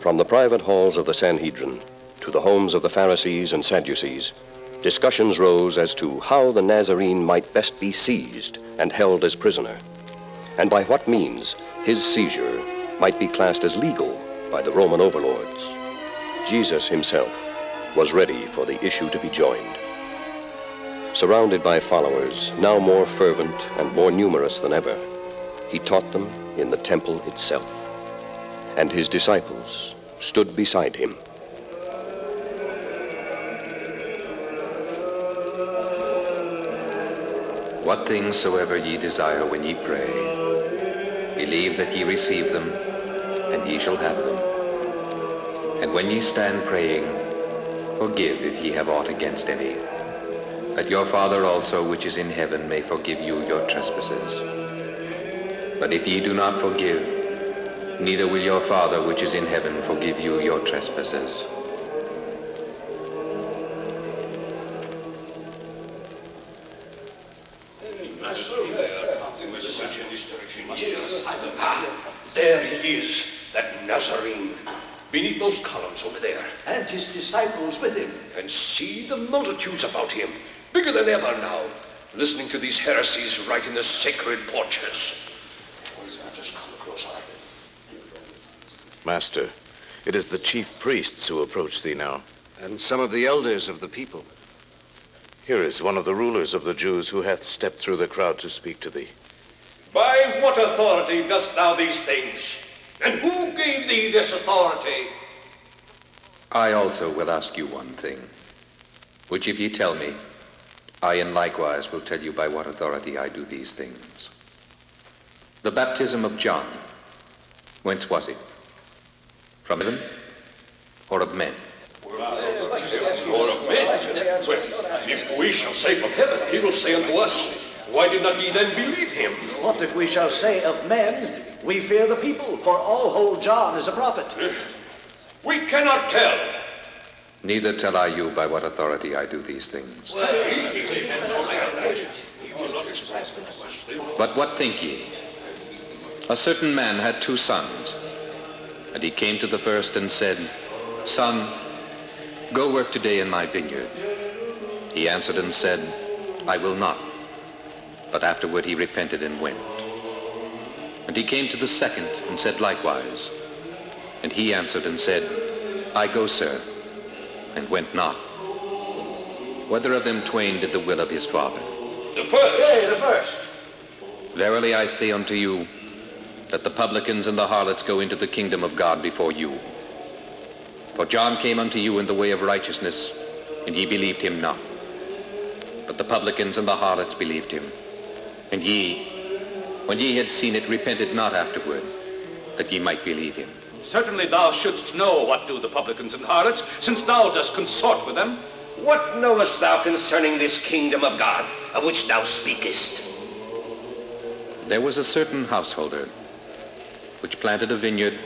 From the private halls of the Sanhedrin to the homes of the Pharisees and Sadducees, discussions rose as to how the Nazarene might best be seized and held as prisoner, and by what means his seizure might be classed as legal by the Roman overlords. Jesus himself was ready for the issue to be joined. Surrounded by followers, now more fervent and more numerous than ever, he taught them in the temple itself, and his disciples stood beside him. What things soever ye desire when ye pray, believe that ye receive them, and ye shall have them. And when ye stand praying, forgive if ye have aught against any, that your Father also which is in heaven may forgive you your trespasses. But if ye do not forgive, neither will your Father which is in heaven forgive you your trespasses. There he is, that Nazarene, beneath those columns over there. And his disciples with him. And see the multitudes about him, bigger than ever now, listening to these heresies right in the sacred porches. Master, it is the chief priests who approach thee now. And some of the elders of the people. Here is one of the rulers of the Jews who hath stepped through the crowd to speak to thee. By what authority dost thou these things? And who gave thee this authority? I also will ask you one thing, which if ye tell me, I in likewise will tell you by what authority I do these things. The baptism of John, whence was it? From heaven or of men? Or of men? Well, if we shall say from heaven, he will say unto us, why did not ye then believe him? What if we shall say of men? We fear the people, for all hold John as a prophet. We cannot tell. Neither tell I you by what authority I do these things. But what think ye? A certain man had 2 sons, and he came to the first and said, Son, go work today in my vineyard. He answered and said, I will not. But afterward he repented and went. And he came to the second and said likewise. And he answered and said, I go, sir, and went not. Whether of them twain did the will of his father? The first. Yea, the first. Verily I say unto you, that the publicans and the harlots go into the kingdom of God before you. For John came unto you in the way of righteousness, and ye believed him not. But the publicans and the harlots believed him. And ye, when ye had seen it, repented not afterward, that ye might believe him. Certainly thou shouldst know what do the publicans and harlots, since thou dost consort with them. What knowest thou concerning this kingdom of God, of which thou speakest? There was a certain householder, which planted a vineyard,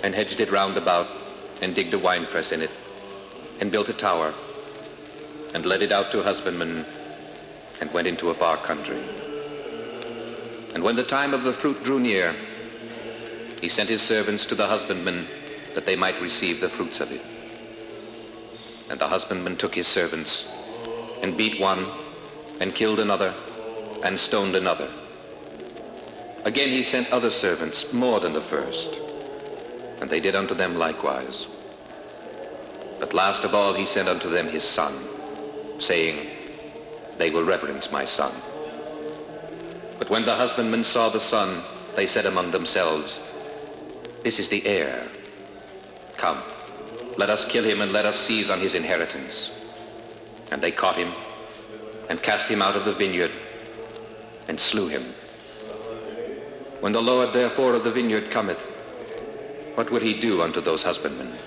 and hedged it round about, and digged a winepress in it, and built a tower, and let it out to husbandmen, and went into a far country. And when the time of the fruit drew near, he sent his servants to the husbandmen, that they might receive the fruits of it. And the husbandman took his servants, and beat one, and killed another, and stoned another. Again he sent other servants, more than the first, and they did unto them likewise. But last of all he sent unto them his son, saying, They will reverence my son. But when the husbandmen saw the son, they said among themselves, This is the heir. Come, let us kill him, and let us seize on his inheritance. And they caught him, and cast him out of the vineyard, and slew him. When the Lord therefore of the vineyard cometh, what will he do unto those husbandmen?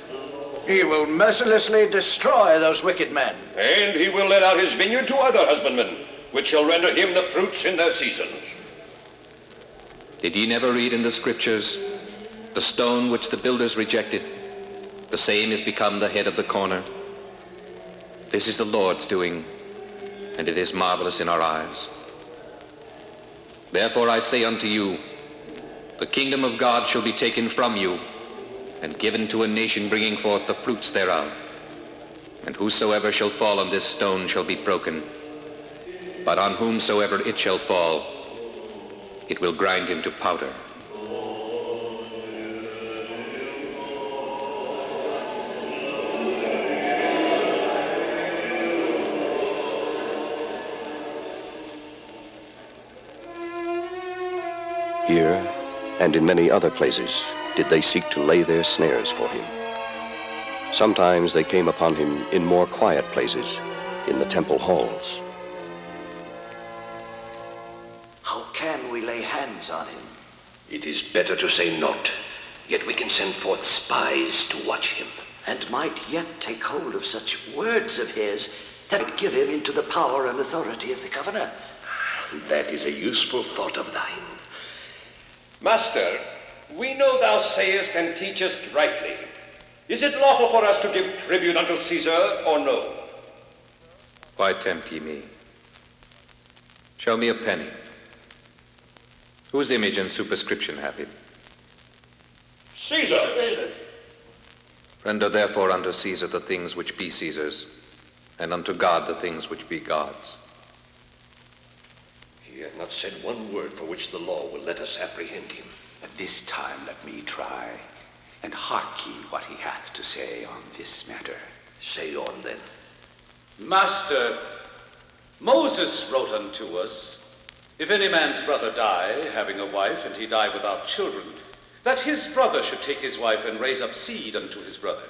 He will mercilessly destroy those wicked men. And he will let out his vineyard to other husbandmen, which shall render him the fruits in their seasons. Did ye never read in the scriptures, the stone which the builders rejected, the same is become the head of the corner? This is the Lord's doing, and it is marvelous in our eyes. Therefore I say unto you, the kingdom of God shall be taken from you, and given to a nation bringing forth the fruits thereof. And whosoever shall fall on this stone shall be broken, but on whomsoever it shall fall, it will grind him to powder. Here, and in many other places, did they seek to lay their snares for him. Sometimes they came upon him in more quiet places, in the temple halls. How can we lay hands on him? It is better to say not, yet we can send forth spies to watch him. And might yet take hold of such words of his that would give him into the power and authority of the governor. That is a useful thought of thine. Master, we know thou sayest and teachest rightly. Is it lawful for us to give tribute unto Caesar, or no? Why tempt ye me? Show me a penny. Whose image and superscription hath it? Caesar. Render therefore unto Caesar the things which be Caesar's, and unto God the things which be God's. He hath not said one word for which the law will let us apprehend him. But this time let me try, and hark ye what he hath to say on this matter. Say on, then. Master, Moses wrote unto us, if any man's brother die, having a wife, and he die without children, that his brother should take his wife and raise up seed unto his brother.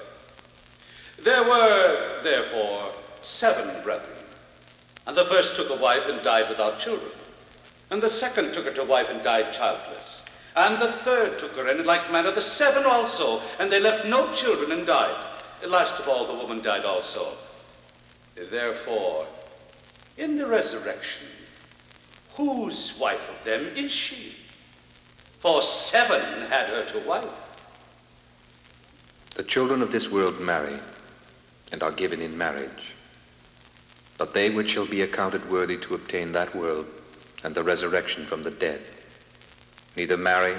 There were, therefore, 7 brethren, and the first took a wife and died without children, and the second took her to wife and died childless, and the third took her, and in like manner the 7 also, and they left no children and died. Last of all, the woman died also. Therefore, in the resurrection, whose wife of them is she? For 7 had her to wife. The children of this world marry, and are given in marriage. But they which shall be accounted worthy to obtain that world and the resurrection from the dead, neither marry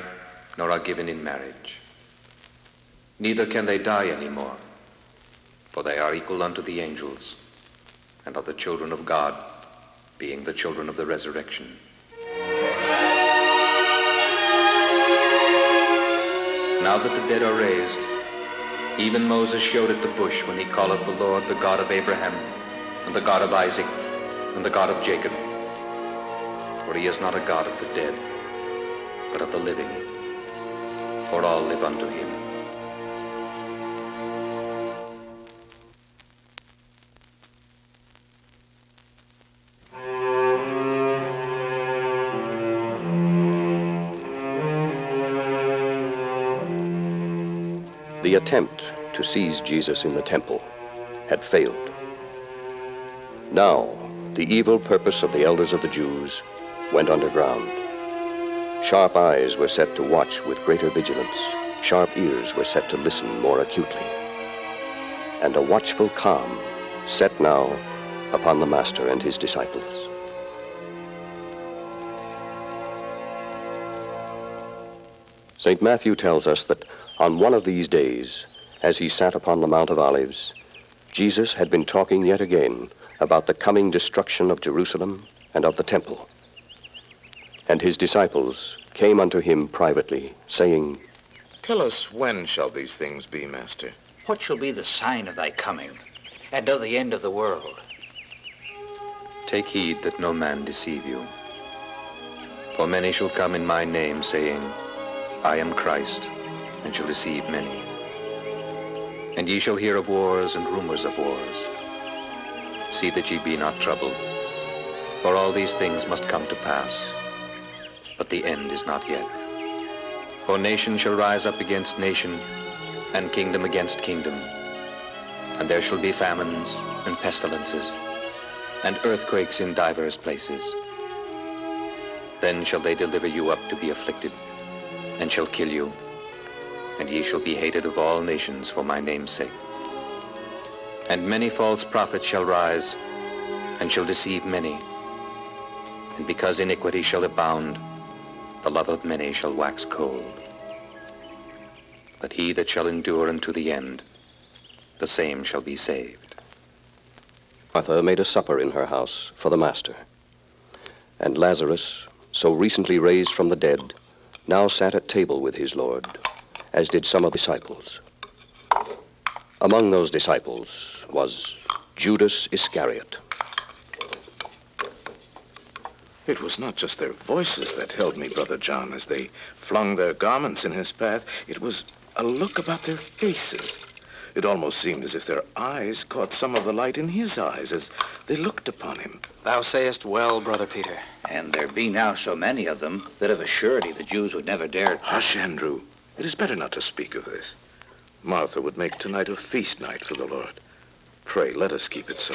nor are given in marriage. Neither can they die any more, for they are equal unto the angels, and are the children of God, being the children of the resurrection. Now that the dead are raised, even Moses showed at the bush when he calleth the Lord the God of Abraham, and the God of Isaac, and the God of Jacob. For he is not a God of the dead, but of the living, for all live unto him. The attempt to seize Jesus in the temple had failed. Now, the evil purpose of the elders of the Jews went underground. Sharp eyes were set to watch with greater vigilance. Sharp ears were set to listen more acutely. And a watchful calm set now upon the Master and his disciples. St. Matthew tells us that on one of these days, as he sat upon the Mount of Olives, Jesus had been talking yet again about the coming destruction of Jerusalem and of the temple. And his disciples came unto him privately, saying, Tell us, when shall these things be, Master? What shall be the sign of thy coming, and of the end of the world? Take heed that no man deceive you. For many shall come in my name, saying, I am Christ, and shall deceive many. And ye shall hear of wars and rumors of wars. See that ye be not troubled, for all these things must come to pass, but the end is not yet. For nation shall rise up against nation, and kingdom against kingdom. And there shall be famines and pestilences, and earthquakes in divers places. Then shall they deliver you up to be afflicted, and shall kill you, and ye shall be hated of all nations for my name's sake. And many false prophets shall rise, and shall deceive many. And because iniquity shall abound, the love of many shall wax cold. But he that shall endure unto the end, the same shall be saved. Martha made a supper in her house for the Master. And Lazarus, so recently raised from the dead, now sat at table with his Lord, as did some of the disciples. Among those disciples was Judas Iscariot. It was not just their voices that held me, Brother John, as they flung their garments in his path. It was a look about their faces. It almost seemed as if their eyes caught some of the light in his eyes as they looked upon him. Thou sayest well, Brother Peter. And there be now so many of them that of a surety the Jews would never dare. Hush, Andrew. It is better not to speak of this. Martha would make tonight a feast night for the Lord. Pray, let us keep it so.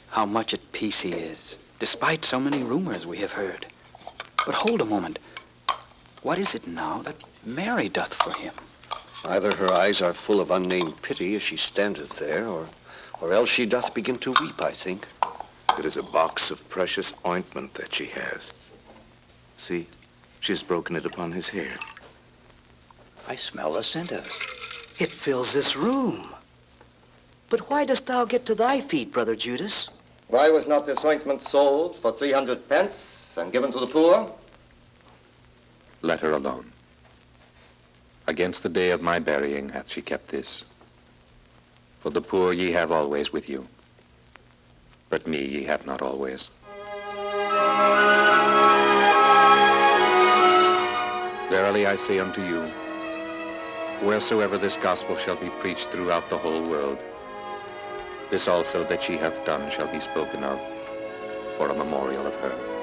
How much at peace he is, despite so many rumors we have heard. But hold a moment. What is it now that Mary doth for him? Either her eyes are full of unnamed pity as she standeth there, or else she doth begin to weep, I think. It is a box of precious ointment that she has. See, she has broken it upon his hair. I smell the scent of it. It fills this room. But why dost thou get to thy feet, Brother Judas? Why was not this ointment sold for 300 pence and given to the poor? Let her alone. Against the day of my burying hath she kept this. For the poor ye have always with you, but me ye have not always. Verily I say unto you, wheresoever this gospel shall be preached throughout the whole world, this also that she hath done shall be spoken of for a memorial of her.